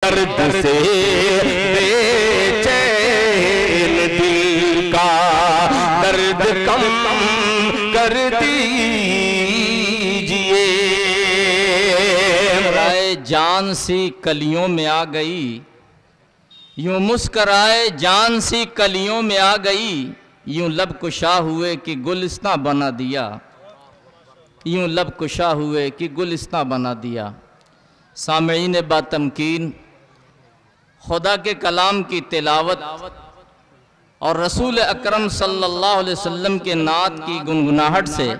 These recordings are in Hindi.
दर्द से बेचैन दिल का दर्द कम कर दीजिए। मुस्कराए जान सी कलियों में आ गई, यूं मुस्कराए जान सी कलियों में आ गई, यूं लब कुशा हुए कि गुलिस्तां बना दिया, यूं लब कुशा हुए कि गुलिस्तां बना दिया। सामईन बातमकीन, खुदा के कलाम की तिलावत और रसूल अकरम सल्लल्लाहु अलैहि वसल्लम के नात की गुनगुनाहट से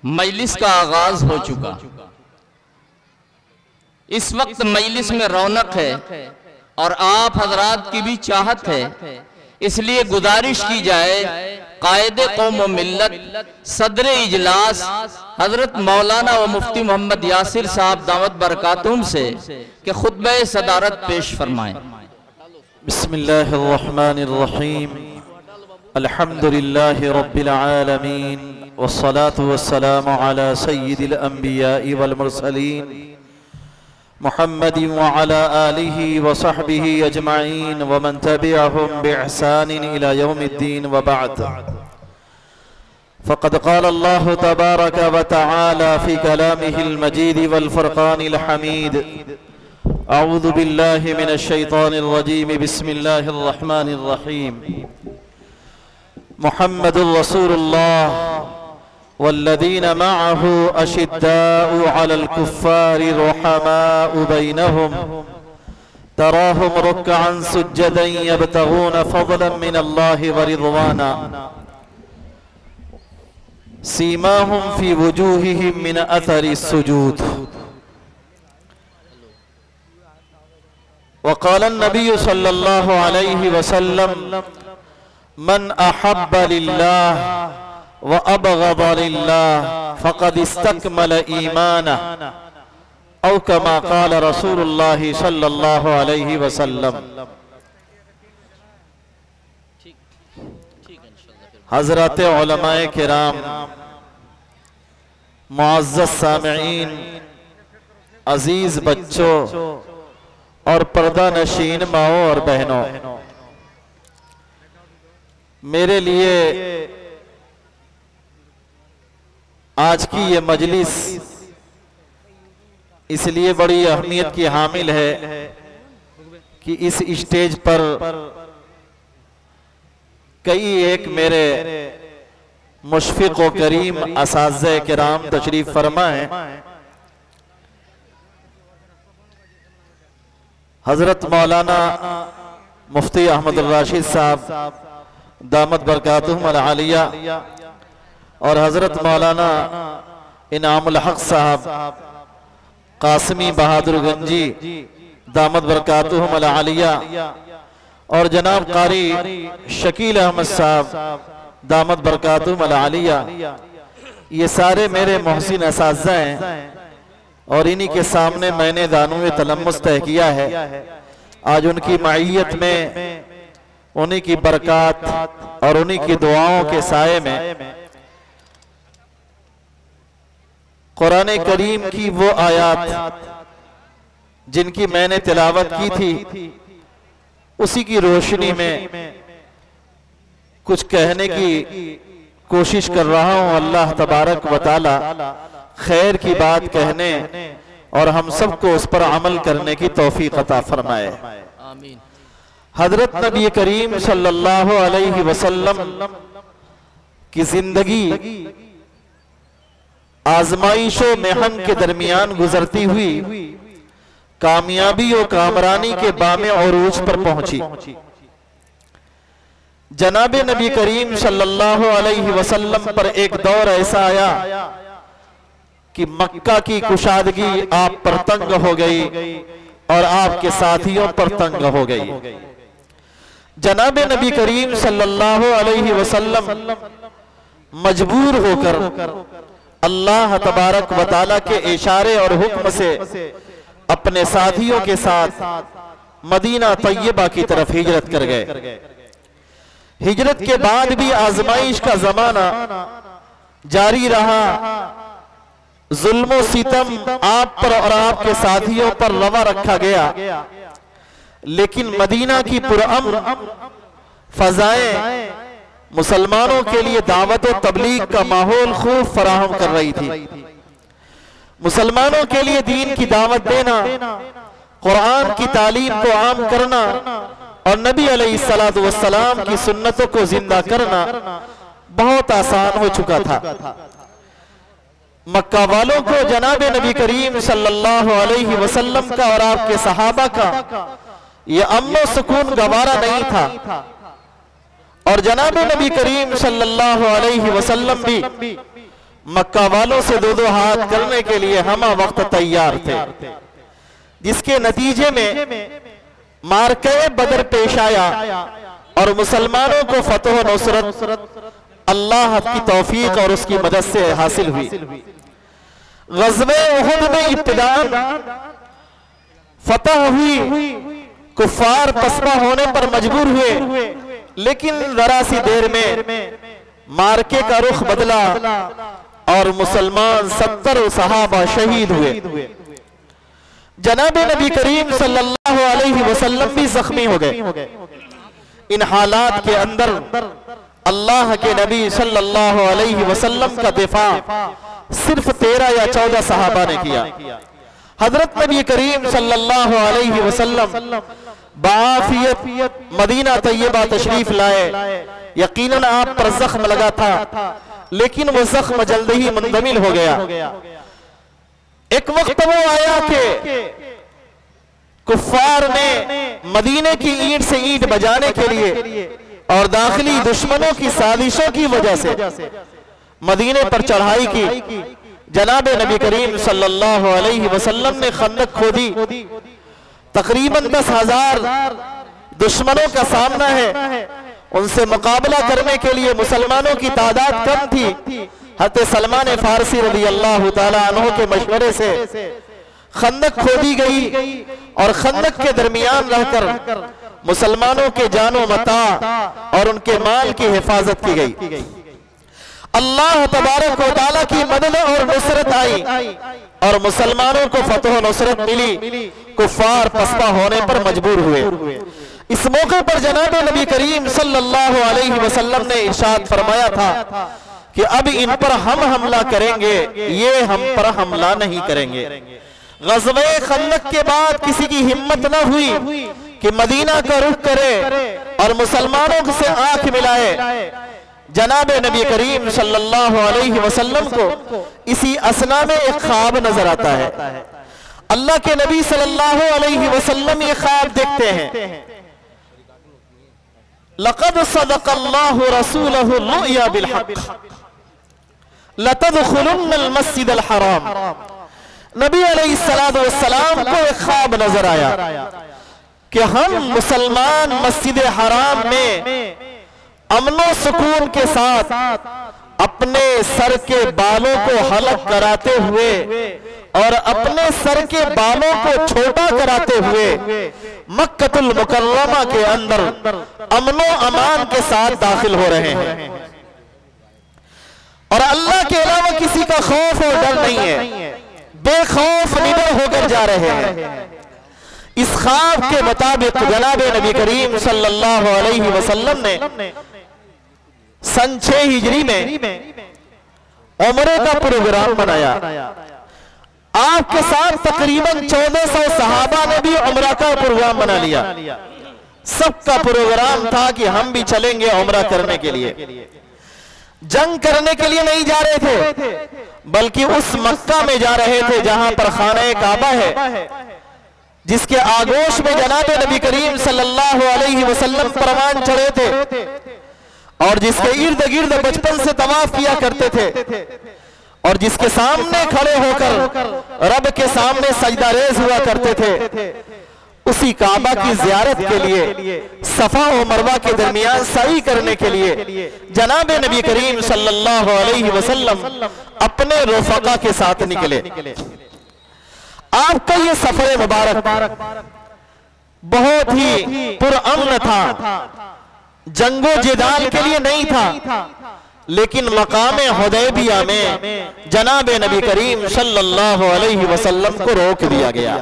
मजलिस का आगाज हो चुका। इस वक्त मजलिस में रौनक है और आप हजरात की भी चाहत है, इसलिए गुजारिश की जाए कायदे कौम व मिल्लत सदर इजलास हजरत मौलाना व मुफ्ती मोहम्मद यासिर साहब दावत बरकातुम से कि खुतबे सदारत पेश फरमाएं। बिस्मिल्लाहिर्रहमानिर्रहीम, अल्हम्दुलिल्लाहि रब्बिल आलमीन, वस्सलातु वस्सलामु अला सय्यिदिल अंबिया'i वल मुरसलीन मुहम्मदिन व अला आलिहि व सहबिहि अजमाइन व मन तबिअहुम बिइहसानिन इला यौमिद्दीन व बअद। फ़क़द क़ाल अल्लाहु तबारक व तआला फ़ी कलामिहिल मजीद वल फ़ुरक़ानिल हमीद। अऊज़ु बिल्लाहि मिनश शैतानिर रजीम, बिस्मिल्लाहिर रहमानिर रहीम। मुहम्मदुर रसूलुल्लाह वल्लज़ीना मअहु अशिद्दाउ अलल कुफ़्फ़ारि रुहमाउ बैनहुम तराहुम रुक्अन सुज्जदन यब्तगून फ़ज़लन मिनल्लाहि व रिज़वाना सीमाहुम फ़ी वुजूहिहिम मिन अथरिस सुजूद। वक़ाल अन्नबिय्यु सल्लल्लाहु अलैहि वसल्लम मन अहब्ब लिल्लाह व अबग़द लिल्लाह फ़क़द इस्तकमल ईमानह औ कमा क़ाल रसूलुल्लाह सल्लल्लाहु अलैहि वसल्लम। हज़रत उलमाए किराम, मुअज़्ज़ज़ सामिईन, अजीज बच्चों और पर्दा नशीन माओ और बहनों, मेरे लिए आज की ये मजलिस इसलिए बड़ी अहमियत की हामिल है कि इस स्टेज पर कई एक मेरे मुशफ़िक़ व करीम असाज़े किराम तशरीफ़ फरमा है। हज़रत मौलाना मुफ्ती अहमद राशिद साहब दामत बरकातुहुम अल आलिया और हज़रत मौलाना इनामुल हक साहब कासमी बहादुर गंजी दामत बरकातुहुम अल आलिया और जनाब कारी शकील अहमद साहब दामत बरकातुहुम अल आलिया, ये सारे मेरे मोहसिन असाज़ा हैं और इन्हीं के सामने मैंने दानुए तलम्मुस तय किया है। आज उनकी मईयत में, उन्हीं की बरकत और उन्हीं की दुआओं के साये में कुरान करीम की वो आयात जिनकी मैंने तिलावत की थी, उसी की रोशनी में कुछ कहने की कोशिश कर रहा हूं। अल्लाह तबारक व तआला खैर की बात कहने और हम सबको उस पर अमल करने की तौफीक अता फरमाए। आमीन। हजरत नबी करीम सल्लल्लाहु अलैहि वसल्लम की जिंदगी आजमाइशों मेहन के दरमियान गुजरती हुई कामयाबी और कामरानी के बामे औरूज पर पहुंची। जनाबे नबी करीम सल्लल्लाहु अलैहि वसल्लम पर एक दौर ऐसा आया कि मक्का की कुशादगी आप पर तंग हो गई और आपके साथियों पर तंग हो गई। जनाबे नबी करीम सल्लल्लाहु अलैहि वसल्लम मजबूर होकर अल्लाह तबारक व तआला के इशारे और हुक्म से अपने साथियों के साथ मदीना तैयबा की तरफ हिजरत कर गए। हिजरत के बाद भी आजमाइश का जमाना जारी रहा। जुल्म सितम आप पर और आपके साथियों पर रवा रखा गया। लेकिन मदीना की पुरअमन फजाएं मुसलमानों के लिए दावत और तबलीग का माहौल खूब फराहम कर रही थी। मुसलमानों के लिए दीन की दावत देना, कुरान की तालीम को आम करना और नबी अलैहिस्सलातु वस्सलाम की सुन्नतों को जिंदा करना बहुत आसान हो चुका था। मक्का वालों को जनाब नबी करीम सल्लल्लाहु अलैहि वसल्लम का और आपके सहाबा का यह अमन सुकून गवारा नहीं था और जनाब नबी करीम सल्लल्लाहु अलैहि वसल्लम भी मक्का वालों से दो दो हाथ करने के लिए हमा वक्त तैयार थे, जिसके नतीजे में मार्के बदर पेश आया और मुसलमानों को फतह और नुसरत अल्लाह की तौफीक और उसकी मदद से हासिल हुई। ग़ज़वे उहुद में इब्तिदान फतह हुई, कुफ़ार पसपा होने पर मजबूर हुए, लेकिन जरा सी देर में मार्के का रुख बदला और मुसलमान 70 सहाबा शहीद हुए। जनाब नबी करीम सल्लल्लाहु अलैहि वसल्लम भी जख्मी हो गए। इन हालात के अंदर अल्लाह के नबी सल्लल्लाहु अलैहि वसल्लम का दिफा सिर्फ 13 या 14 सहाबा ने किया। हजरत नबी करीम सल्लल्लाहु अलैहि वसल्लम बाफियत मदीना तैयबा तशरीफ लाए। यकीनन आप पर जख्म लगा था, लेकिन वो जख्म जल्द ही मुंदमिल हो गया। एक वक्त वो आया कि कुफ्फार ने मदीने की ईंट से ईंट बजाने के लिए और दाखिली दुश्मनों की साजिशों की वजह से मदीने पर चढ़ाई की। जनाब नबी करीम सल्लल्लाहु अलैहि वसल्लम ने खंदक खोदी। तकरीबन 10,000 दुश्मनों का सामना है, उनसे मुकाबला करने के लिए मुसलमानों की तादाद कम थी। हज़रत सलमान फारसी रज़ी अल्लाह ताला अन्हु के मशवरे से खंदक खोदी गई और खंदक के दरमियान रहकर मुसलमानों के जानो मता और उनके माल की हिफाजत की गई। अल्लाह तबारक व तआला की मदद और नुसरत आई और मुसलमानों को फतह नुसरत मिली। कुफ्फार पसपा होने पर मजबूर हुए। इस मौके पर जनाब नबी करीम सल्लल्लाहु अलैहि वसल्लम ने इरशाद फरमाया था कि अब इन पर हम हमला करेंगे, ये हम पर हमला नहीं करेंगे। ग़ज़वे खंदक के बाद किसी की हिम्मत न हुई कि मदीना का रुख करे और मुसलमानों से आंख मिलाए। जनाब नबी करीम सल्लल्लाहु अलैहि वसल्लम को इसी असना में एक ख्वाब नजर आता है। अल्लाह के नबी सल्लल्लाहु अलैहि वसल्लम ये ख्वाब देखते हैं, लक़द सदक़ल्लाहु रसूलहु रुया बिल हक़ लतदखुलुन्नल मस्जिदल हराम। नबी अलैहिस्सलातु वस्सलाम को एक ख्वाब नजर आया कि हम मुसलमान मस्जिद हराम में अमनो सुकून के साथ अपने सर के बालों को हलक कराते हुए और अपने सर के बालों को छोटा कराते हुए मक्कतुल मुकर्रमा के अंदर अमनो अमान के साथ दाखिल हो रहे हैं और अल्लाह के अलावा किसी का खौफ और डर नहीं है, बेखौफ निडर होकर जा रहे हैं। इस ख्वाब के मुताबिक जनाब नबी करीम सल्लल्लाहु अलैहि वसल्लम ने सन 6 हिजरी में उम्रे का प्रोग्राम बनाया। आपके साथ तकरीबन 1400 सहाबा ने भी उम्रा का प्रोग्राम बना लिया। सबका प्रोग्राम था कि हम भी चलेंगे उम्रा करने के लिए। जंग करने के लिए नहीं जा रहे थे, बल्कि उस मक्का में जा रहे थे जहां पर खाने काबा है, जिसके आगोश में जनाब नबी करीम सल्लल्लाहु अलैहि वसल्लम परवान चढ़े थे और जिसके इर्द गिर्द बचपन से तवाफ किया करते थे और जिसके सामने खड़े होकर रब के सामने सजदा रेज हुआ करते थे। उसी काबा की जियारत के लिए सफा और मरवा के दरमियान सही करने के लिए जनाब नबी करीम सल्लल्लाहु अलैहि वसल्लम अपने रफ़क़ा के साथ निकले। आपका ये सफर मुबारक बहुत ही पुरअमन था, जंगो जिदाल के लिए नहीं था, लेकिन मकामे हुदैबिया में जनाब नबी करीम सल्लल्लाहु अलैहि वसल्लम को रोक दिया गया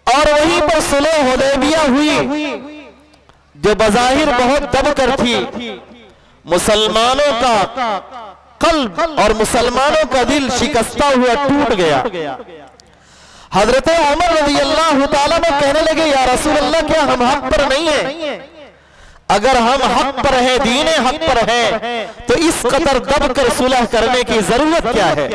और वहीं वो सुलह हुदैबिया हुई जो बज़ाहिर बहुत दबकर थी, मुसलमानों का कल्ब और मुसलमानों का दिल शिकस्ता हुआ टूट गया। हजरत उमर रज़ी अल्लाह तआला में कहने लगे, या रसूल अल्लाह, क्या हम हक पर नहीं है? अगर हम हक पर हैं, दीने हक पर हैं, तो इस कदर दबकर सुलह करने की जरूरत क्या है?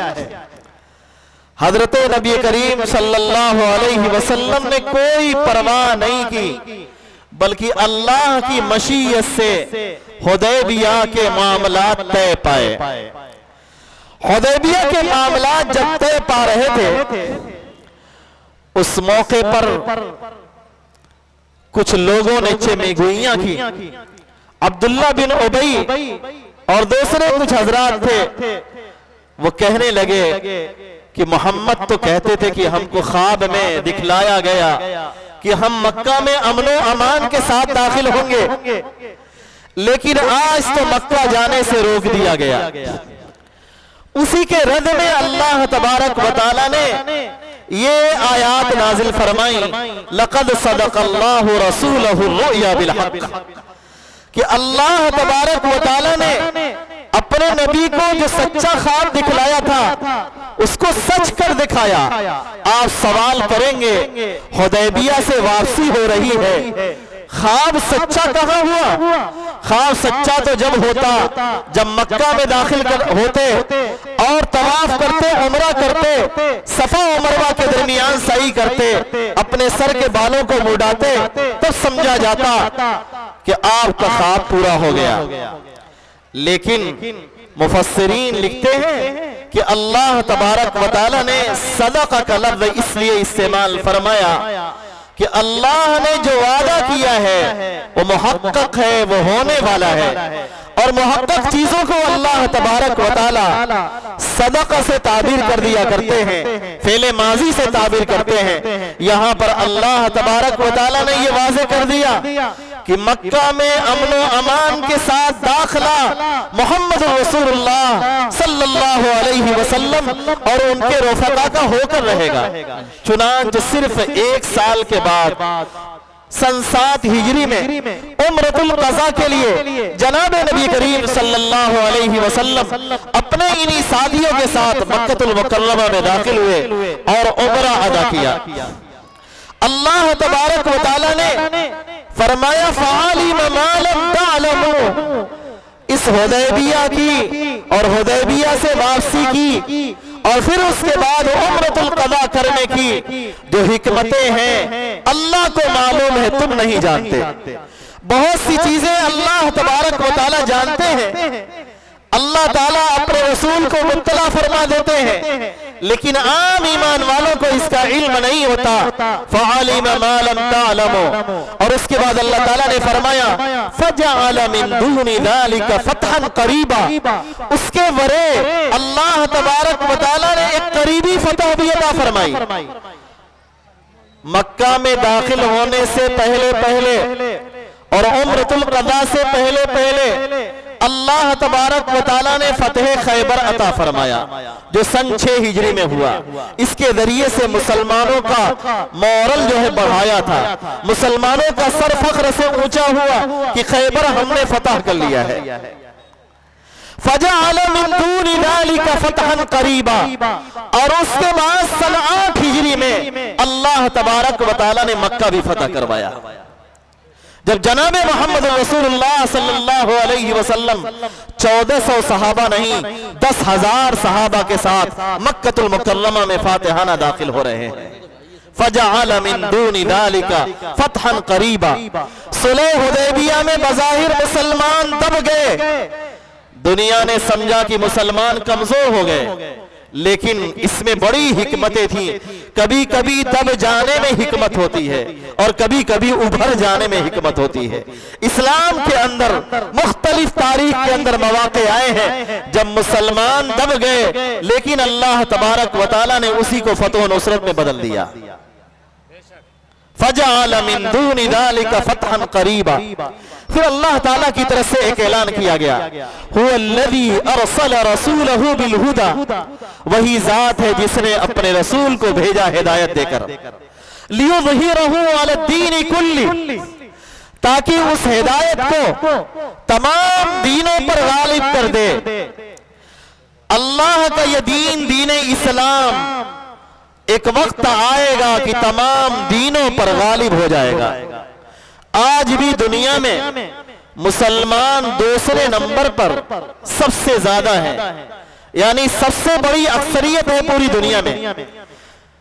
हजरत नबी करीम सल्लल्लाहु अलैहि वसल्लम ने कोई परवाह नहीं की, बल्कि अल्लाह की मशीयत से हुदैबिया के मामलात तय पाए। हुदैबिया के मामलात जब तय पा रहे थे, उस मौके पर कुछ लोगों ने चेमेगोइयां की। अब्दुल्ला बिन उबई और दूसरे कुछ हजरात थे, वो कहने लगे कि मोहम्मद तो कहते थे कि हमको ख्वाब में दिखलाया गया कि हम मक्का में अमनो अमान के साथ दाखिल होंगे, लेकिन आज तो मक्का जाने से रोक दिया गया। उसी के रद में अल्लाह तबारक व तआला ने ये आयात नाजिल फरमाई, लक़द सदक़ल्लाहु रसूलहु रुया बिल हक़, कि अल्लाह तबारक व तआला ने अपने नबी को जो सच्चा ख्वाब दिखलाया था उसको सच कर दिखाया। आप सवाल करेंगे, हुदैबिया से वापसी हो रही है, ख्वाब सच्चा कहां हुआ? ख्वाब सच्चा तो जब होता जब मक्का में दाखिल होते और तवाफ करते, उम्रा करते, सफा और मरवा के दरमियान सही करते, अपने सर के बालों को मुड़ाते, तब समझा जाता कि आपका ख्वाब पूरा हो गया। लेकिन मुफस्सिरीन लिखते हैं कि अल्लाह तबारक व तआला ने सदक़ा का लफ्ज़ इसलिए इस्तेमाल फरमाया कि अल्लाह ने जो वादा किया है वो मुहक्कक है, वो होने वाला है। और मुहक्कक चीजों को अल्लाह तबारक व तआला सदक़ा से ताबीर कर दिया करते हैं, फेले माजी से ताबीर करते हैं। यहाँ पर अल्लाह तबारक व तआला ने ये वाज़े कर दिया कि मक्का में अमनो अमान के साथ दाखिला मोहम्मद रसूलुल्लाह सल्लल्लाहु अलैहि वसल्लम और उनके रफ़क़ा का होकर रहेगा। चुनांचे सिर्फ एक साल के बाद सन 7 हिजरी में उम्रतुल क़ज़ा के लिए जनाब नबी करीम सल्लल्लाहु अलैहि वसल्लम अपने इन्हीं साथियों के साथ मक्कतुल मुकर्रमा में दाखिल हुए और उम्रा अदा किया। अल्लाह तबारक व तआला ने फरमाया, फ़अलिम मा लम तअलमू, इस हुदैबिया की और हुदैबिया से वापसी की और फिर उसके बाद उम्रतुल क़ज़ा करने की जो हिकमतें हैं अल्लाह को मालूम है, तुम नहीं जानते। बहुत सी चीजें अल्लाह तबारक व तआला जानते हैं, अल्लाह ताला अपने रसूल को मुत्तला फरमा देते हैं, लेकिन आम ईमान वालों को इसका इल्म नहीं होता। फ़अलिम मा लम तअलमू, और उसके बाद अल्लाह ताला ने फरमाया, फ़जअल मिन दूनि ज़ालिका फ़तहन क़रीबा, उसके वरे अल्लाह तबारक व तआला ने एक करीबी फतह भी अता फरमाई। मक्का में दाखिल होने से पहले पहले और उम्रतुल क़ज़ा से पहले पहले अल्लाह तबारक व तआला ने फतेह खैबर अता फरमाया, जो सन 6 हिजरी में हुआ। इसके जरिए से मुसलमानों का मोरल जो है बढ़ाया था, मुसलमानों का सर फख्र से ऊंचा हुआ कि खैबर हमने फतह कर लिया है। फजअल मिन दूनि ज़ालिका फ़तहन क़रीबा, और उसके बाद सन 8 हिजरी में अल्लाह तबारक व तआला ने मक्का भी फतह करवाया। जब जनाब मोहम्मद रसूलुल्लाह सल्लल्लाहु अलैहि वसल्लम 1400 सहाबा नहीं 10,000 सहाबा के साथ मक्कतुल मुकर्रमा में फातिहाना दाखिल हो रहे हैं। फजअल मिन दूनि ज़ालिका फ़तहन क़रीबा, सुलह हुदैबिया में बज़ाहिर मुसलमान दब गए, दुनिया ने समझा कि मुसलमान कमजोर हो गए, लेकिन इसमें बड़ी हिकमतें थी। कभी कभी दब जाने में हिकमत होती है और कभी कभी उभर जाने में हिकमत होती है। इस्लाम के अंदर मुख्तलिफ तारीख के अंदर मौक़े आए हैं जब मुसलमान दब गए, लेकिन अल्लाह तबारक व तआला ने उसी को फतह नुसरत में बदल दिया। फजअल मिन दूनि ज़ालिका फ़तहन क़रीबा, फिर अल्लाह ताला की तरफ से एक ऐलान किया गया, हुवल्लज़ी अरसल रसूलहु बिलहुदा, वही जात है जिसने अपने रसूल को भेजा हिदायत देकर। लियुज़हिरहु अलद्दीन कुल्ली, ताकि उस हिदायत को तमाम दीनों पर गालिब कर दे। अल्लाह का यह दीन, दीन इस्लाम, एक वक्त आएगा कि तमाम दीनों पर गालिब हो जाएगा। आज भी दुनिया में मुसलमान दूसरे नंबर पर सबसे ज्यादा है, यानी सबसे बड़ी अक्सरियत है पूरी दुनिया में।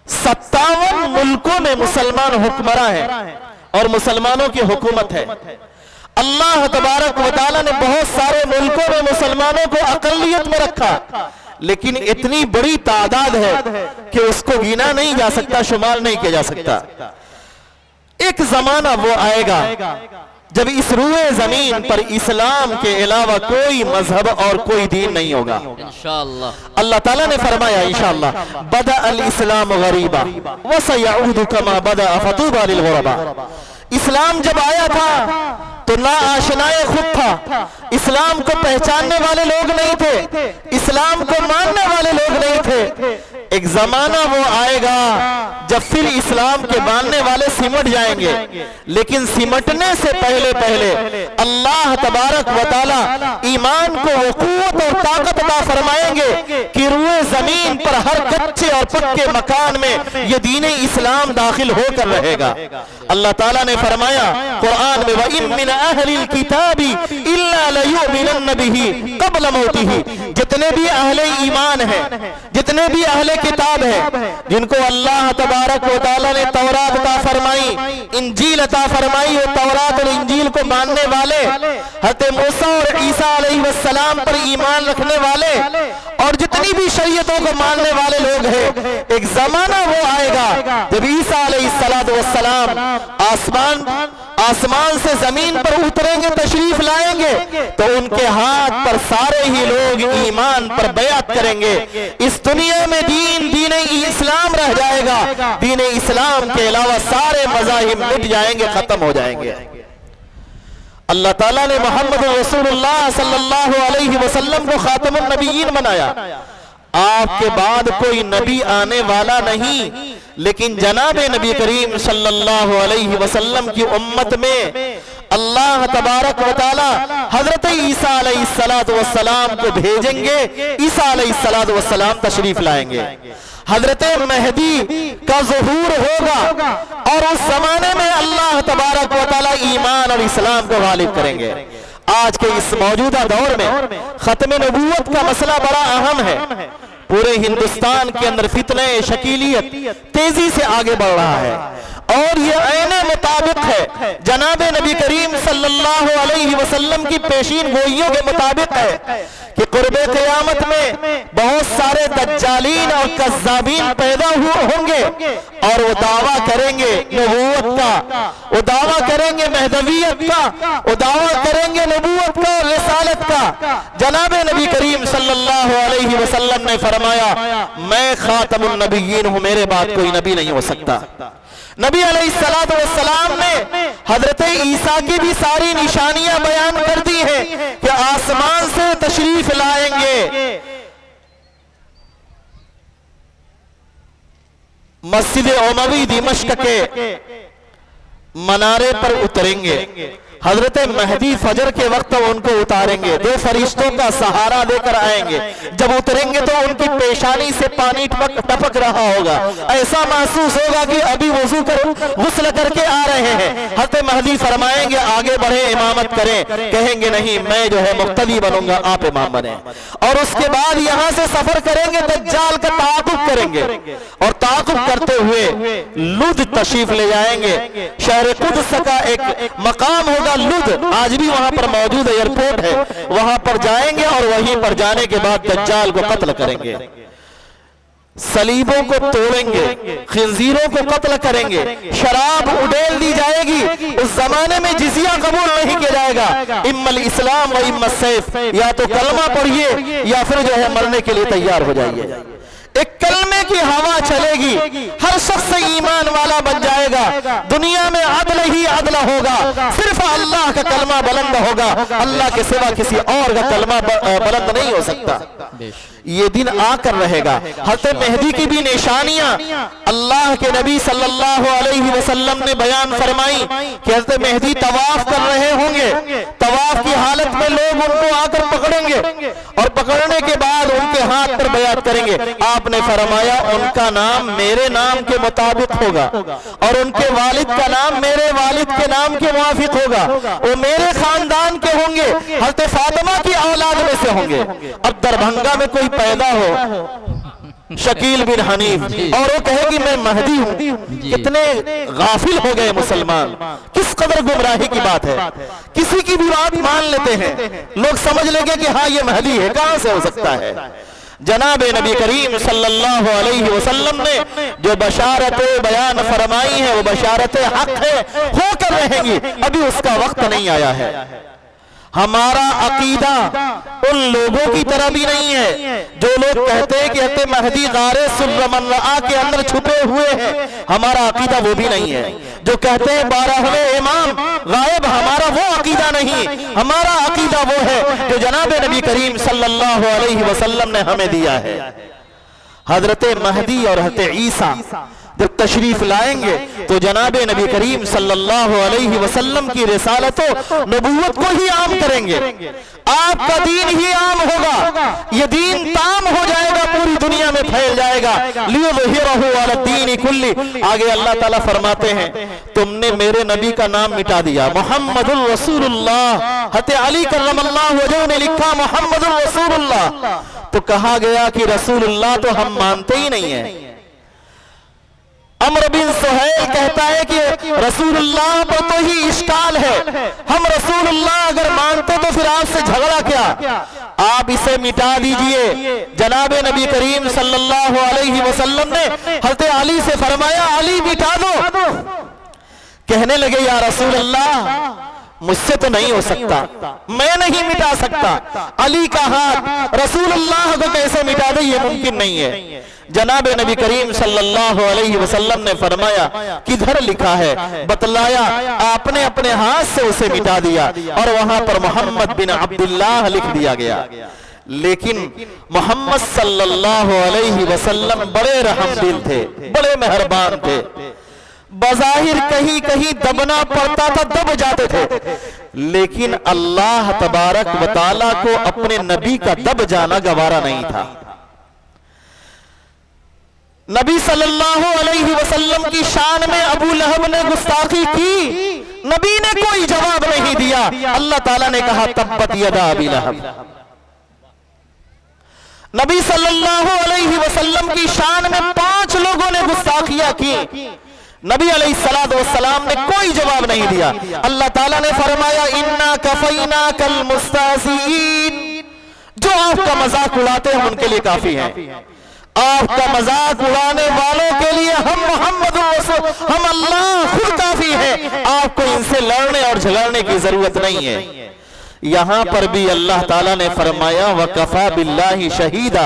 57 मुल्कों में मुसलमान हुक्मरां हैं और मुसलमानों की हुकूमत है। अल्लाह तबारक व तआला ने बहुत सारे मुल्कों में मुसलमानों को अकलियत में रखा, लेकिन इतनी बड़ी तादाद है कि उसको गिना नहीं जा सकता, शुमार नहीं किया जा सकता। एक जमाना वो आएगा जब इस रूए जमीन पर इस्लाम के अलावा कोई मजहब और कोई दीन नहीं होगा इंशाअल्लाह। अल्लाह ताला ने फरमाया इंशाअल्लाह, बदा अल इस्लाम गरीबा व सयऊदु कमा बदा फतूबा लिल गुरबा। इस्लाम जब आया था तो ना आशनाए खुद था, इस्लाम को पहचानने वाले लोग नहीं थे, इस्लाम को मानने वाले लोग नहीं थे। एक जमाना वो आएगा जब फिर इस्लाम के मानने वाले सिमट जाएंगे, लेकिन सिमटने से पहले पहले अल्लाह तबारक व तआला ईमान को वो कुव्वत और ताकत अता फरमाएंगे कि रूए जमीन पर हर कच्चे और पक्के मकान में ये दीन इस्लाम दाखिल होकर रहेगा। अल्लाह ताला ने फरमाया कुरान में, व इन मिन अहलिल किताबी इल्ला लयुमिनन बिही क़ब्ल मौतिही। जितने भी अहले ईमान है, जितने भी अहले किताब है, जिनको अल्लाह तबारक व तआला ने तौरात अता फरमाई, इंजील अता फरमाई, और तौरात और इंजील को मानने वाले, हज़रत मूसा और ईसा अलैहिस्सलाम पर ईमान रखने वाले और जितनी भी शरीयतों को मानने वाले लोग हैं, एक जमाना वो आएगा जब ईसा अलैहिस्सलाम आसमान से जमीन पर उतरेंगे, तशरीफ लाएंगे, तो उनके हाथ पर सारे ही लोग ईमान पर बयात करेंगे। इस दुनिया में दीन इस्लाम रह जाएगा, दीन इस्लाम के अलावा सारे मज़ाहिब मिट जाएंगे, खत्म हो जाएंगे। अल्लाह ताला ने मोहम्मद रसूलुल्लाह सल्लल्लाहु अलैहि वसल्लम को खातमुन नबीयीन बनाया। आपके बाद कोई नबी आने वाला नहीं, लेकिन जनाब नबी करीम सल्लल्लाहु अलैहि वसल्लम की उम्मत में अल्लाह तबारक व तआला हजरत ईसा अलैहिस्सलातु वस्सलाम को भेजेंगे। ईसा अलैहिस्सलातु वस्सलाम तशरीफ लाएंगे, हजरत मेहदी का ज़ुहूर होगा और उस जमाने में अल्लाह तबारक व तआला ईमान और इस्लाम को गालिब करेंगे। आज के इस मौजूदा दौर में खत्म नबूवत का मसला बड़ा अहम है। पूरे हिंदुस्तान के अंदर फितने शकीलियत तेजी से आगे बढ़ रहा है और ये ऐने मुताबिक है, जनाब नबी करीम सल्लल्लाहु अलैहि वसल्लम की पेशीन गोइयों के मुताबिक है कि कुर्बे क़यामत में बहुत सारे दज्जालीन और कज़्ज़ाबीन पैदा होंगे और वो दावा करेंगे नबूवत का, वो दावा करेंगे महदवियत का, वो दावा करेंगे नबूवत का और रिसालत का। जनाब नबी करीम सल्लल्लाहु अलैहि वसल्लम ने फरमाया, मैं खातमुन नबिय्यीन हूं, मेरे बाद कोई नबी नहीं हो सकता। नबी अलैहिस्सलातु वस्सलाम ने हजरत ईसा की भी सारी निशानियां बयान कर दी हैं कि आसमान से तशरीफ लाएंगे, मस्जिद उमवी दिमश्क के मनारे पर उतरेंगे, हजरत मेहदी फजर के वक्त उनको उतारेंगे, दो फरिश्तों का सहारा देकर आएंगे। जब उतरेंगे तो उनकी पेशानी से पानी टपक रहा होगा, ऐसा महसूस होगा कि अभी वजू कर गुस्ल करके आ रहे हैं। हजरत मेहदी फरमाएंगे आगे बढ़े, इमामत करें, कहेंगे नहीं मैं जो है मुक्तदी बनूंगा, आप इमाम बने। और उसके बाद यहाँ से सफर करेंगे, दज्जाल का ताक़ुब करेंगे और ताक़ुब करते हुए लुद तशरीफ ले जाएंगे। शहर कुद्स का एक मकाम होगा लुद, आज भी वहां पर मौजूद एयरपोर्ट है, वहां पर जाएंगे और वहीं पर जाने के बाद दज्जाल को कत्ल करेंगे, सलीबों को तोड़ेंगे, खिंजीरों को कत्ल करेंगे, शराब उड़ेल दी जाएगी। उस जमाने में जिजिया कबूल नहीं किया जाएगा, इम्मल इस्लाम व इम्मल सैफ, या तो कलमा पढ़िए या फिर जो है मरने के लिए तैयार हो जाइए। एक कलमे की हवा चलेगी, हर शख्स ईमान वाला बन जाएगा, दुनिया में अदल ही अदल होगा, सिर्फ अल्लाह का कलमा बुलंद होगा, अल्लाह के सिवा किसी और का कलमा बुलंद नहीं हो सकता। ये दिन आकर रहेगा। हज़रत मेहदी की भी निशानियां अल्लाह के नबी सल्लल्लाहु अलैहि वसल्लम ने बयान फरमाई कि हज़रत मेहदी तवाफ कर रहे होंगे, तवाफ की हालत में लोग उनको आकर पकड़ेंगे और पकड़ने के बाद उनके हाथ पर बयात करेंगे। आपने फरमाया उनका नाम मेरे नाम के मुताबिक होगा और उनके वालिद का नाम मेरे वालिद के नाम के मुआफिक होगा, वो मेरे खानदान के होंगे, हज़रत फातिमा की औलाद में से होंगे। अब दरभंगा में कोई पैदा हो शकील बिन हनीफ और वो कहे कि मैं महदी हूं, कितने गाफिल हो गए मुसलमान, किस कदर गुमराही की बात है। किसी की भी बात मान लेते हैं, लोग समझ लेंगे कि हाँ ये महदी है, कहां से हो सकता है। जनाब नबी करीम सल्लल्लाहु अलैहि वसल्लम ने जो बशारतें बयान फरमाई है वो बशारतें हक है, होकर रहेंगी, अभी उसका वक्त नहीं आया है। हमारा अकीदा उन लोगों की तरह भी नहीं है जो लोग कहते हैं कि हज़रत महदी गारे सुर्रमन्ना के अंदर छुपे हुए हैं, हमारा अकीदा वो भी नहीं है। जो कहते हैं 12वें इमाम गायब, हमारा वो अकीदा नहीं, हमारा अकीदा वो है जो जनाब नबी करीम सल्लल्लाहु अलैहि वसल्लम ने हमें दिया है। हजरत महदी और हजरत ईसा जब तशरीफ लाएंगे तो जनाब नबी करीम सल्लल्लाहु अलैहि वसल्लम की रिसालत नबूवत को ही आम करेंगे, आपका दीन ही आम होगा, ये दीन ताम हो जाएगा, पूरी दुनिया में फैल जाएगा। लियुज़हिरहु अला दीन कुल्ली। आगे अल्लाह ताला फरमाते हैं तुमने मेरे नबी का नाम मिटा दिया, मोहम्मदुर रसूलुल्लाह। हज़रत अली कररमल्लाहु वजहहु ने लिखा मोहम्मदुर रसूलुल्लाह, तो कहा गया कि रसूलुल्लाह तो हम मानते ही नहीं है। अमर बिन सुहैल कहता है कि रसूलुल्लाह पर तो ही इश्काल है, हम रसूलुल्लाह अगर मानते तो फिर आपसे झगड़ा क्या, आप इसे मिटा दीजिए। जनाब नबी करीम सल्लल्लाहु अलैहि वसल्लम ने हज़रत अली से फरमाया अली मिटा दो। कहने लगे या रसूलल्लाह मुझसे तो नहीं हो सकता, मैं नहीं मिटा सकता, अली का हाथ रसूलुल्लाह को कैसे मिटा दे, ये मुमकिन नहीं है। जनाब नबी करीम सल्लल्लाहु अलैहि वसल्लम ने फरमाया किधर लिखा है, बतलाया, आपने अपने हाथ से उसे मिटा दिया और वहां पर मोहम्मद बिन अब्दुल्लाह लिख दिया गया। लेकिन मोहम्मद सल्लल्लाहु अलैहि वसल्लम बड़े रहमदिल थे, बड़े मेहरबान थे, बज़ाहिर कहीं कहीं दबना पड़ता था, दब जाते थे, लेकिन अल्लाह तबारक व तआला को अपने नबी का दब जाना गवारा नहीं था। नबी सल्लल्लाहु अलैहि वसल्लम की शान में अबू लहब ने गुस्ताखी की, नबी ने कोई जवाब नहीं दिया। अल्लाह ताला ने कहा तब्बत यदा अबी लहब। नबी सल्लल्लाहु अलैहि वसल्लम की शान में 5 लोगों ने गुस्ताखियां की, नबी अलैहिस्सलातु वस्सलाम ने कोई जवाब नहीं दिया। अल्लाह ताला ने फरमाया इन्ना कफैना कल मुस्ताज़ीन, जो आपका मजाक उड़ाते हैं उनके लिए काफी है, आपका मजाक उड़ाने वालों के लिए हम मोहम्मद रसूल, हम अल्लाह खुद काफी है, आपको इनसे लड़ने और झगड़ने की जरूरत नहीं है। यहां पर भी अल्लाह ताला ने फरमाया वकफा बिल्लाहि शहीदा,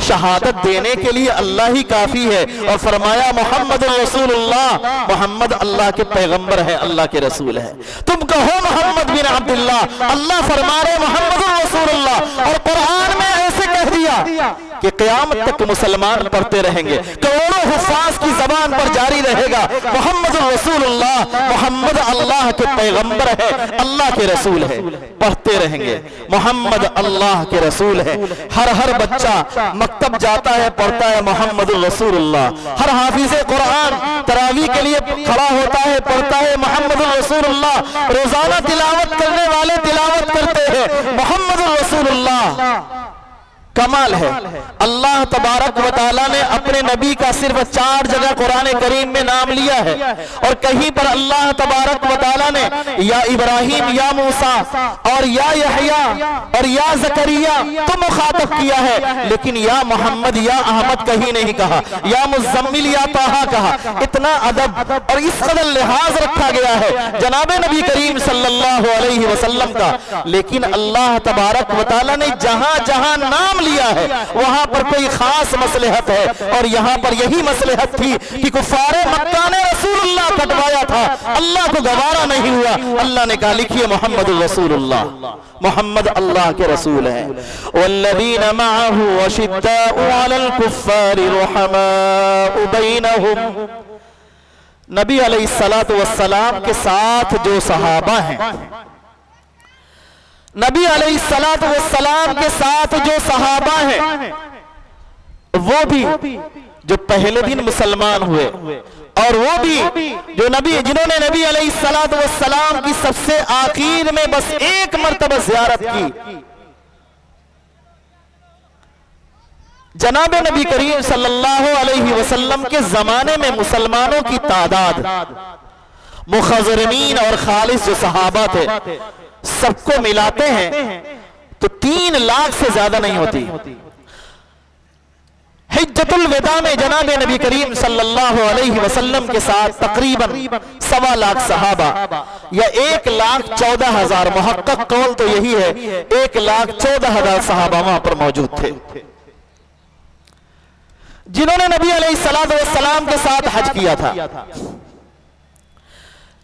शहादत देने के लिए अल्लाह ही काफी है, और फरमाया मोहम्मद रसूलुल्लाह, मोहम्मद अल्लाह के पैगंबर है, अल्लाह के रसूल है। तुम कहो मोहम्मद बिन अब्दुल्लाह, अल्लाह फरमा रहे मोहम्मद रसूलुल्लाह, और कुरान में ऐसे कह दिया कि क़यामत तक मुसलमान पढ़ते रहेंगे, करोड़ों हुफ़ाज़ की जबान पर जारी रहेगा मोहम्मद रसूलुल्लाह, मोहम्मद अल्लाह के पैगंबर है, अल्लाह के रसूल है, पढ़ते रहेंगे मोहम्मद अल्लाह के रसूल है। हर बच्चा मकतब जाता है, पढ़ता है मोहम्मद रसूलुल्लाह, हर हाफिज़े कुरान तरावी के लिए खड़ा होता है, पढ़ता है मोहम्मद रसूलुल्लाह, रोजाना तिलावत करने वाले तिलावत करते हैं मोहम्मद रसूलुल्लाह। कमाल है, अल्लाह तबारक व तआला ने अपने नबी का सिर्फ 4 जगह कुरान करीम में नाम लिया है, और कहीं पर अल्लाह तबारक व तआला ने या इब्राहिम या मूसा और या यहया और या ज़करिया तो मुखातब किया है, लेकिन या मोहम्मद या अहमद कहीं नहीं कहा, या मुज़म्मिल या ताहा कहा। इतना अदब और इस कदर लिहाज रखा गया है जनाब नबी करीम सल्लल्लाहु अलैहि वसल्लम का। लेकिन अल्लाह तबारक व तआला ने जहां जहां नाम लिया है, वहां पर कोई खास मसलहत है। और यहां पर यही मसलहत थी कि कुफारे मक्का ने रसूलुल्लाह कटवाया था, अल्लाह को गवारा नहीं हुआ। अल्लाह ने कहा लिखिए मोहम्मद रसूलुल्लाह, मोहम्मद अल्लाह के रसूल हैं। वल्लज़ीना मअहू अशिद्दाउ अलल कुफ्फारि रुहमाउ बैनहुम, नबी अलैहिस्सलातु वस्सलाम के साथ जो सहाबा हैं, नबी अलैहिस्सलातु वस्सलाम के साथ जो सहाबा हैं, वो भी जो पहले दिन मुसलमान हुए और वो भी जो जिन्होंने नबी अलैहिस्सलातु वस्सलाम की सबसे आखिर में बस एक मर्तबा ज़ियारत की। जनाब नबी करीम सल्लल्लाहु अलैहि वसल्लम के जमाने में मुसलमानों की तादाद, मुखज़रमीन और खालिस जो सहाबा थे, सबको मिलाते हैं तो 3 लाख से ज्यादा नहीं होती। हिज्जतुल विदा में जनाब नबी करीम सल्लल्लाहु अलैहि वसल्लम के साथ तकरीबन 1.25 लाख सहाबा या 1,14,000, मुहक्कक कौल तो यही है 1,14,000 सहाबा वहां पर मौजूद थे, जिन्होंने नबी अलैहिस्सलातु वस्सलाम के साथ हज किया था।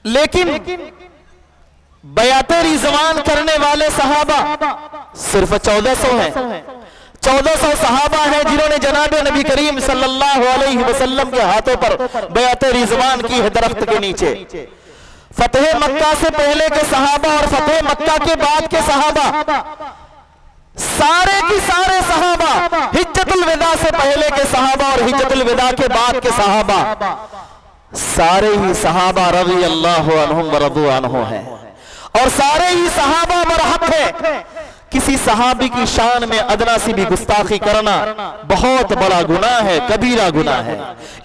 लेकिन बयाते रिज़वान करने वाले सहाबा सिर्फ 1400 हैं। 1400 सहाबा हैं जिन्होंने जनाब नबी करीम सल्लल्लाहु अलैहि वसल्लम के हाथों पर बयाते रिज़वान की है दरख्त के नीचे। फतेह मक्का से पहले के सहाबा और फतेह मक्का के बाद के सहाबा, सारे की सारे सहाबा, हिज्जतुल विदा से पहले के सहाबा और हिज्जतुल विदा के बाद के सहाबा, सारे ही सहाबा रज़ी अल्लाहु अन्हुम व रज़ू अन्हु हैं और सारे ही सहाबा बरहक है। किसी सहाबी की शान में अदना सी भी गुस्ताखी करना बहुत बड़ा गुनाह है, कबीरा गुनाह है।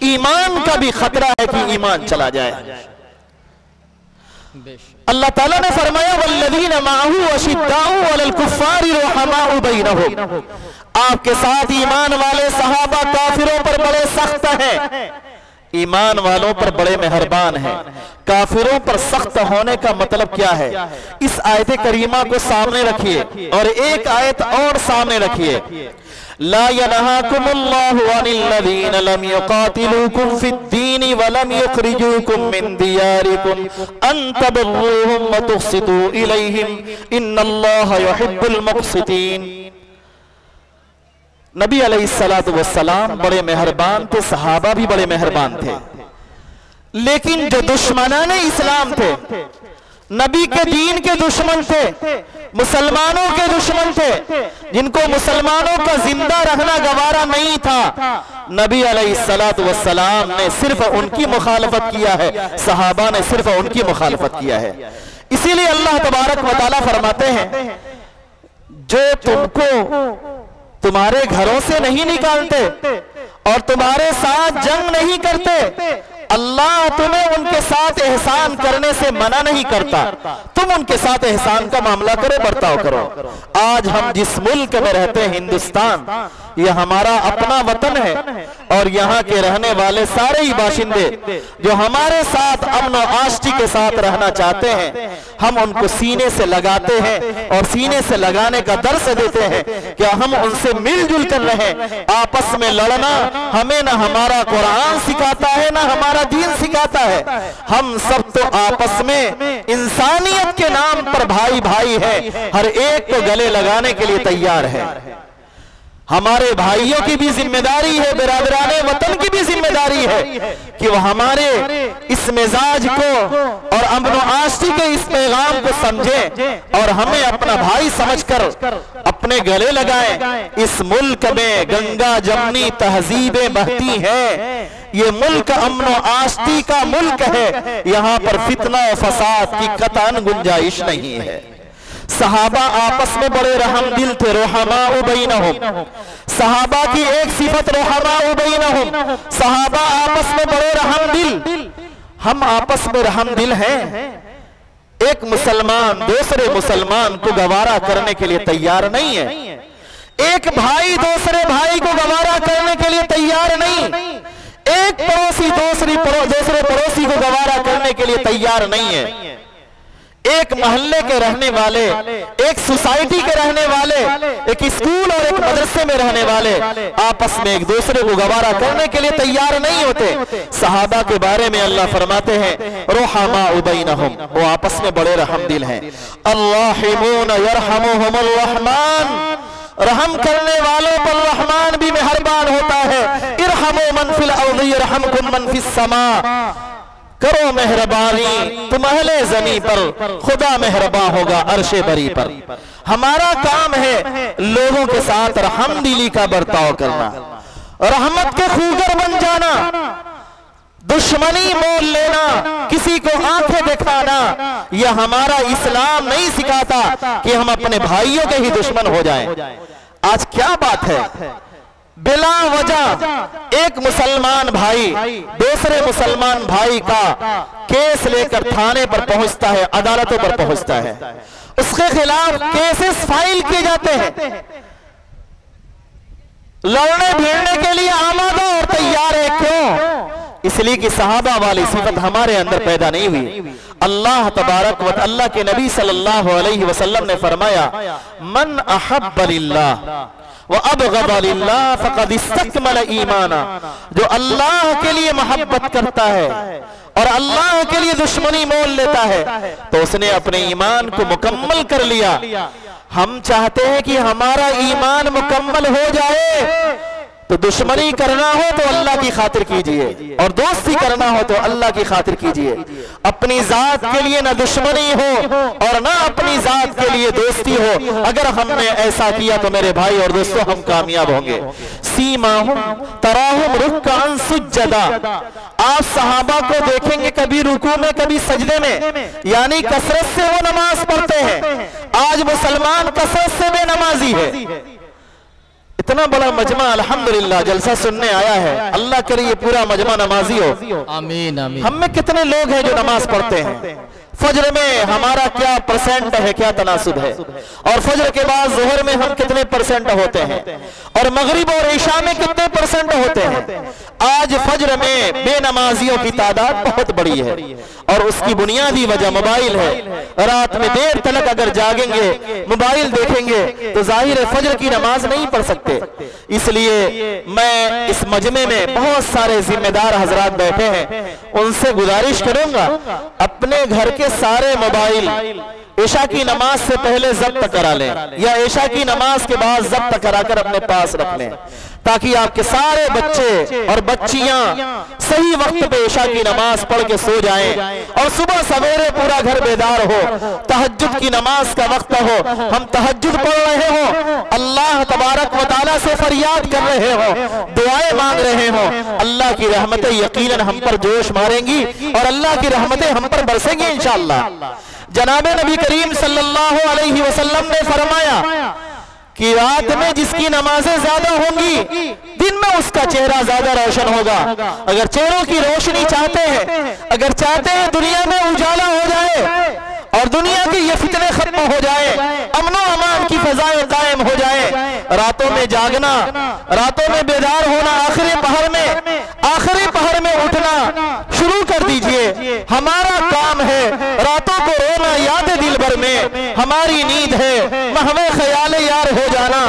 ईमान का भी खतरा है कि ईमान चला जाए। अल्लाह ताला ने फरमाया वल्लज़ीना मअहू अशिद्दाउ अलल कुफ्फारि रुहमाउ बैनहुम, आपके साथ ईमान वाले सहाबा काफिरों पर बड़े सख्त हैं, ईमान वालों पर बड़े मेहरबान हैं। काफिरों पर सख्त होने का मतलब क्या है? इस आयत करीमा को सामने रखिए और एक आयत और सामने रखिए। ला यनहाकुमुल्लाहु अनिल्लज़ीना लम युकातिलूकुम फिद्दीन व लम युखरिजूकुम मिन दियारिकुम अन तबर्रूहुम व तुक़सितू इलैहिम इन्नल्लाहा युहिब्बुल मुक़सितीन। नबी अलैहिस्सलातु वस्सलाम बड़े मेहरबान थे, सहाबा भी बड़े मेहरबान थे, लेकिन जो दुश्मनाने इस्लाम थे, नबी के दीन के दुश्मन थे, मुसलमानों के दुश्मन थे, जिनको मुसलमानों का जिंदा रहना गवारा नहीं था, नबी अलैहिस्सलातु वस्सलाम ने सिर्फ उनकी मुखालफत किया है, सहाबा ने सिर्फ उनकी मुखालफत किया है। इसीलिए अल्लाह तबारक व तआला फरमाते हैं जो तुमको तुम्हारे घरों से नहीं निकालते और तुम्हारे साथ जंग नहीं करते, अल्लाह तुम्हें उनके साथ एहसान करने से मना नहीं करता। तुम उनके साथ एहसान का मामला करो, बर्ताव करो। आज हम जिस मुल्क में रहते हैं, हिंदुस्तान, ये हमारा अपना वतन है और यहाँ के रहने वाले सारे ही बाशिंदे जो हमारे साथ अमन और आष्टी के साथ रहना चाहते हैं, हम उनको सीने से लगाते हैं और सीने से लगाने का दर्स देते हैं कि हम उनसे मिलजुल कर रहें। आपस में लड़ना हमें ना हमारा कुरान सिखाता है ना हमारा दीन सिखाता है। हम सब तो आपस में इंसानियत के नाम पर भाई भाई है, हर एक को गले लगाने के लिए तैयार है। हमारे भाइयों की भी जिम्मेदारी है, बिरादराने वतन की भी जिम्मेदारी है कि वह हमारे इस मिजाज को और अमन आष्टी के इस पैगाम को समझें और हमें अपना भाई समझकर अपने गले लगाएं। इस मुल्क में गंगा जमनी तहजीबें बहती हैं, ये मुल्क अमन आष्टी का मुल्क है, यहाँ पर फितना और फसाद की कतई गुंजाइश नहीं है। सहाबा आपस में बड़े रहम दिल थे, रुहमाउ बैनहुम। सहाबा की एक सिफत रुहमाउ बैनहुम, सहाबा आपस में बड़े रहम दिल। हम आपस में रहम दिल हैं। एक मुसलमान दूसरे मुसलमान को गवारा करने के लिए तैयार नहीं है, एक भाई दूसरे भाई को गवारा करने के लिए तैयार नहीं, एक पड़ोसी दूसरे पड़ोसी को गवारा करने के लिए तैयार नहीं है। एक मोहल्ले के रहने वाले, एक सोसाइटी के रहने वाले, एक स्कूल और एक मदरसे में रहने वाले आपस में एक दूसरे को गवारा करने के लिए तैयार नहीं होते। सहाबा के बारे में अल्लाह फरमाते हैं रुहमा बैनहुम, वो आपस में बड़े रहमदिल हैं। अर्राहिमून यरहमुहुमुर रहमान, रहम करने वालों पर रहमान भी मेहरबान होता है। इरहमु मन फिल अर्दि यरहमकुम मन फिस समा, करो मेहरबानी तुम अहले ज़मीन पर, खुदा मेहरबान होगा अर्शे बरी पर। हमारा काम है लोगों के साथ रहमदिली का बर्ताव करना, रहमत के खूगर बन जाना, दुश्मनी मोल लेना, किसी को आंखें दिखाना, यह हमारा इस्लाम नहीं सिखाता कि हम अपने भाइयों के ही दुश्मन हो जाएं। आज क्या बात है, बिला वजह एक मुसलमान भाई दूसरे मुसलमान भाई का केस लेकर थाने पर पहुंचता है, अदालतों पर पहुंचता है, उसके खिलाफ केसेस फाइल किए जाते हैं, लड़ने भिड़ने के लिए आमादा और तैयार है। क्यों? इसलिए कि सहाबा वाली सिफत हमारे अंदर पैदा नहीं हुई। अल्लाह तबारक व अल्लाह के नबी सल्लल्लाहु अलैहि वसल्लम ने फरमाया मन अहब्ब लिल्लाह व अबग़द लिल्लाह फ़क़द इस्तकमल ईमाना, जो अल्लाह के लिए मोहब्बत करता है और अल्लाह के लिए दुश्मनी मोल लेता है तो उसने अपने ईमान को मुकम्मल कर लिया। हम चाहते हैं कि हमारा ईमान मुकम्मल हो जाए, तो दुश्मनी करना हो तो अल्लाह की खातिर कीजिए और दोस्ती करना हो तो अल्लाह की खातिर कीजिए। अपनी जात के लिए ना दुश्मनी हो और ना अपनी जात के लिए दोस्ती हो। अगर हमने ऐसा किया तो मेरे भाई और दोस्तों हम कामयाब होंगे। सीमाहुम तराहुम रुक्कान सुज्जदा, आप सहाबा को देखेंगे कभी रुकू में कभी सजदे में, यानी कसरत से वो नमाज पढ़ते हैं। आज मुसलमान कसरत से बेनमाजी है। इतना बड़ा मजमा अल्हम्दुलिल्लाह जलसा सुनने आया है, अल्लाह करे ये पूरा मजमा नमाजी हो। आमीन आमीन। हम में कितने लोग हैं जो नमाज पढ़ते हैं? फजर में हमारा क्या परसेंट है, क्या तनासुब है, और फजर के बाद जोहर में हम कितने परसेंट होते हैं, और मगरिब और ईशा में कितने परसेंट होते हैं? आज फजर में बेनमाजियों की तादाद बहुत बड़ी है और उसकी बुनियादी वजह मोबाइल है। रात में देर तक अगर जागेंगे मोबाइल देखेंगे तो जाहिर है फजर की नमाज नहीं पढ़ सकते। इसलिए मैं इस मजमे में बहुत सारे जिम्मेदार हजरात बैठे हैं, उनसे गुजारिश करूंगा अपने घर के सारे मोबाइल ईशा की नमाज से पहले जब्त करा लें या ईशा की नमाज के बाद जब्त कराकर अपने पास रख लें, ताकि आपके सारे बच्चे और बच्चियां सही वक्त पे ईशा की नमाज पढ़ के सो जाएं और सुबह सवेरे पूरा घर बेदार हो। तहज्जुद की नमाज का वक्त हो, हम तहज्जुद पढ़ रहे हो, अल्लाह तबारक व तआला से फरियाद कर रहे हो, दुआएं मांग रहे हो, अल्लाह की रहमतें यकीनन हम पर जोश मारेंगी और अल्लाह की रहमतें हम पर बरसेंगी इंशाअल्लाह। जनाबे नबी करीम सल्लल्लाहु अलैहि वसल्लम ने फरमाया कि रात में जिसकी नमाजें ज्यादा होंगी दिन में उसका चेहरा ज्यादा रोशन होगा। अगर चेहरों की रोशनी चाहते हैं, अगर चाहते हैं दुनिया में उजाला हो जाए और दुनिया के ये फितने खत्म हो जाए, अमनो अमान की फजाएं कायम हो जाए, रातों में जागना, रातों में बेदार होना, आखिरी पहर में उठना शुरू कर दीजिए। हमारा काम है रातों को रोना याद दिल भर में, हमारी नींद है महवे ख्याल यार हो जाना।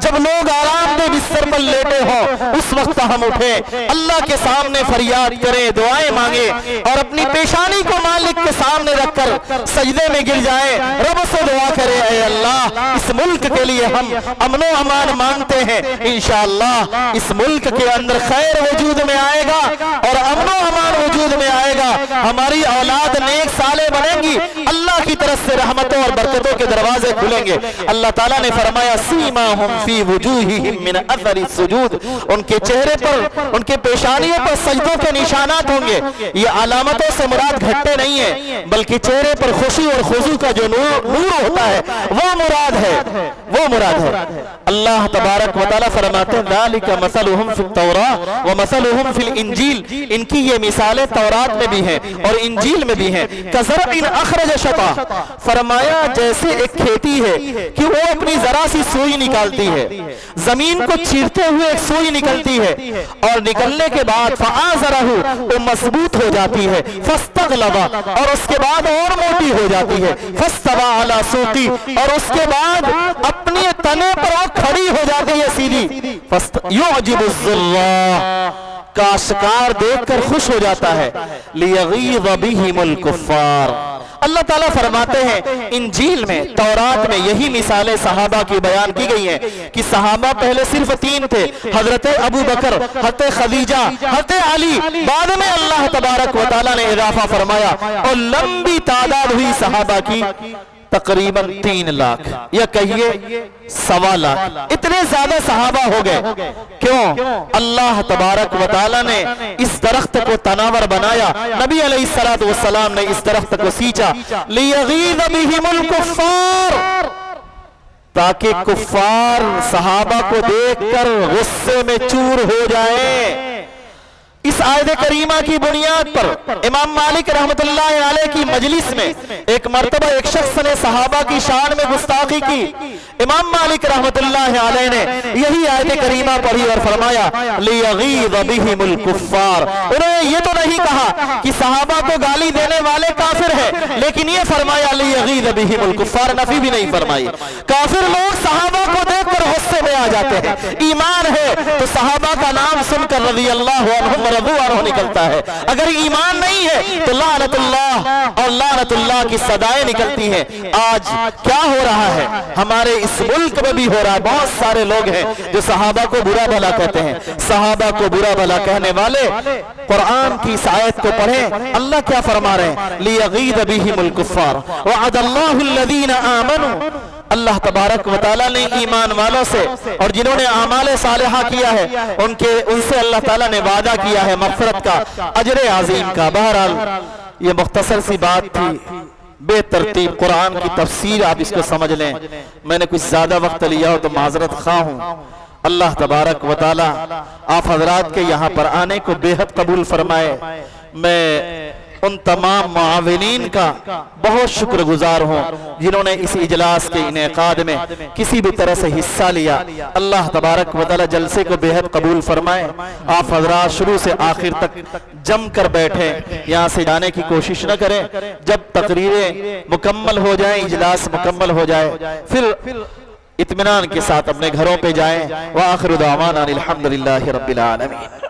जब लोग आराम में बिस्तर पर लेटे हो उस वक्त हम उठे, अल्लाह के सामने फरियाद करें, दुआएं मांगे और अपनी पेशानी को मालिक के सामने रखकर सजदे में गिर जाए, रब से दुआ करें, ऐ अल्लाह इस मुल्क के लिए हम अमनो अमान मांगते हैं, इंशाअल्लाह इस मुल्क के अंदर खैर वजूद में आएगा और अमनो अमान वजूद में आएगा, हमारी औलाद नेक साले बनेंगी, अल्लाह की तरफ से रहमतों और बरकतों के दरवाजे खुलेंगे। अल्लाह ताला ने फरमाया सीमाहुम फी वुजूहिहिम मिन अथरी सुजूद, उनके चेहरे पर, उनके पेशानियों पर सजदों के निशानात होंगे। ये अलामतों से मुराद घटते नहीं है, बल्कि चेहरे पर खुशी और खुशू का जो नूर होता है वो मुराद है, वो मुराद है। अल्लाह तबारक व तआला फरमाते हैं ज़ालिका मसलुहुम फित तौरात व मसलुहुम फिल इंजील, इनकी ये मिसालें तौरात में भी हैं और इंजील में भी हैं। कज़रइन अखरज शता, फरमाया जैसे एक खेती है कि वो अपनी जरा सी सुई निकालती है, जमीन को चीरते हुए एक सुई निकलती है और निकलने के बाद फ़आज़रहु, वो मजबूत हो जाती है, फस्तग़लबा, और उसके बाद और मोटी हो जाती है, फस्तवा अला सूक़ी, और उसके बाद अपने तने पर वो खड़ी हो जाती है सीधी। युअजिबुज़्ज़ुर्राह, काश्तकार देखकर खुश हो जाता है। लियग़ीज़ बिहिमुल कुफ़्फ़ार, अल्लाह ताला फरमाते हैं इंजील में, तौरात में यही मिसालें सहाबा की बयान की गई हैं कि सहाबा पहले सिर्फ 3 थे, हजरत अबू बकर, हजरत खदीजा, हजरत अली, बाद में अल्लाह तबारक व तआला ने इजाफा फरमाया और लंबी तादाद हुई सहाबा की, तकरीबन 3 लाख या कहिए 1.25 लाख, इतने ज्यादा सहाबा हो गए। क्यों? अल्लाह तबारक व तआला ने इस दरख्त को तनावर बनाया, नबी अलैहिस्सलातु वस्सलाम ने इस दरख्त को सींचा, लियग़ीज़ बिहिमुल कुफ़्फ़ार, ताकि कुफ़्फ़ार सहाबा को देखकर गुस्से में चूर हो जाए। इस आयत करीमा की बुनियाद पर इमाम मालिक रहमतुल्लाह अलैह की मजलिस में एक मर्तबा एक शख्स ने सहाबा की शान में गुस्ताखी की। इमाम मालिक रहमतुल्लाह अलैह ने यही आयत करीमा पढ़ी और फरमाया लियग़ीज़ बिहिमुल कुफ़्फ़ार। उन्होंने ये तो नहीं कहा कि सहाबा को गाली देने वाले काफिर है, लेकिन ये फरमाया लियग़ीज़ बिहिमुल कुफ़्फ़ार, नफी भी नहीं फरमाई। काफिर लोग सहाबा को देखकर गुस्से में आ जाते हैं। ईमान है तो सहाबा का नाम सुनकर रज़ियल्लाहु अन्हुम रज़ू निकलता है, अगर ईमान नहीं है तो लानतुल्लाह और लानतुल्लाह की सदाएं निकलती हैं। आज क्या हो रहा है, हमारे इस मुल्क में भी हो रहा है। बहुत सारे लोग हैं जो सहाबा को बुरा भला कहते हैं। सहाबा को बुरा भला कहने वाले कुरान की इस आयत को पढ़ें, अल्लाह क्या फरमा रहे हैं, लियग़ीज़ बिहिमुल कुफ़्फ़ार वअदल्लाहुल्लज़ीना आमनू, अल्लाह तबारक व तआला ने ईमान वालों से और जिन्होंने आमाले सालिहा किया है उनसे अल्लाह ताला ने वादा किया है मग़फ़िरत का, अजर अज़ीम का। बहरहाल ये मुख्तसर सी बात थी, बेतरतीब कुरान की तफसीर आप इसको समझ लें। मैंने कुछ ज्यादा वक्त लिया हो तो माजरत खा हूँ। अल्लाह तबारक व तआला आप हजरात के यहाँ पर आने को बेहद कबूल फरमाए। मैं उन तमाम मुआविनीन का बहुत शुक्रगुजार हूँ जिन्होंने इस इजलास के इनेकाद में किसी भी तरह से हिस्सा लिया। अल्लाह तबारक व तआला जलसे को बेहद कबूल फरमाए। आप हजरात शुरू से आखिर तक जम कर बैठे, यहाँ से जाने की कोशिश न करें। जब तकरीरें मुकम्मल हो जाए, इजलास मुकम्मल हो जाए, फिर इत्मीनान के साथ अपने घरों पे जाएं। व आखिरु दावाना अनिल हम्दुलिल्लाहि रब्बिल आलमीन।